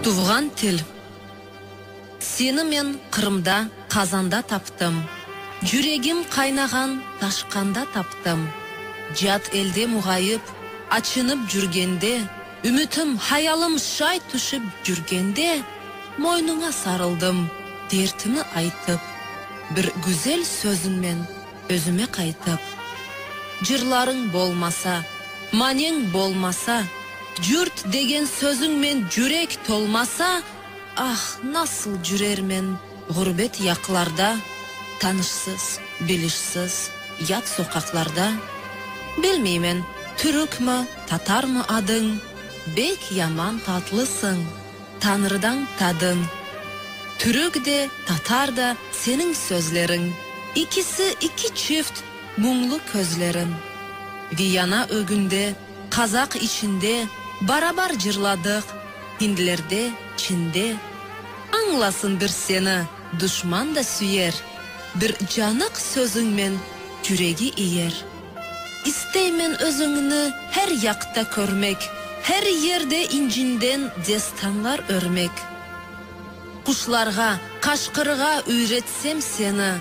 Туған тіл. Сені мен Қырымда, Қазанда таптым. Жүрегім қайнаған ташқанда таптым. Жат елде мұғайып, ачынып жүргенде, үмітім, хаялым шай түшіп жүргенде, мойныңа сарылдым, дертімі айтып, бір güzel сөзіңмен өзіме қайтып. Жырларың болмаса, манең болмаса, жұрт деген сөзіңмен жүрек толмаса, насыл жүрермен ғұрбет яқларда, танышсыз, білішсіз, ят соқақларда. Білмеймен, түрік мі, татар мы адың, бек яман татлысың, Танырдан тадың. Түрік де, татар да сенің сөзлерің, ikisi iki çift мұңлы көзлерін. Вияна өгінде, қазақ ішінде, барабар жырладық, хиндлерде, чинде. Аңласын бір сені, дұшман да сүйер, бір жанық сөзіңмен жүрегі иер. Істеймен өзіңні әр яқта көрмек, әр ерде инжинден дестанлар өрмек. Құшларға, қашқырға үйретсем сені,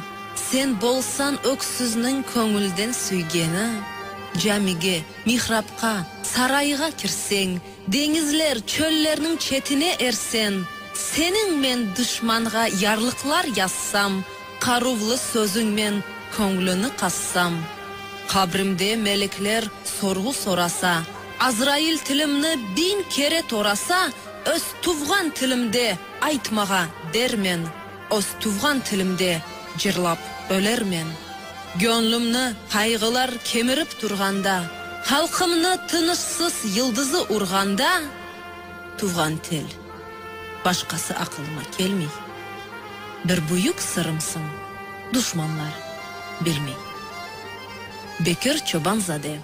сен болсан өксізінің көңілден сүйгені. Жамиге, михрапқа, сарайға кірсең, деңізлер, чөллерінің четіне ерсен, сенің мен дұшманға ярлықлар яссам, қарулы сөзіңмен көңіліні қассам. Қабірімде мелеклер сорғы сораса, Азраил тілімні 1000 кере тораса, өз туған тілімде айтмаға дермен, өз туған тілімде жырлап өлермен. Gönlümni қайғылар кеміріп тұрғанда, халқымны тынышсыз йылдызы ұрғанда, туған тіл, башқасы ақылыма келмей. Бір бұйық сырымсың, дұшманлар білмей. Бекір Чобанзаде.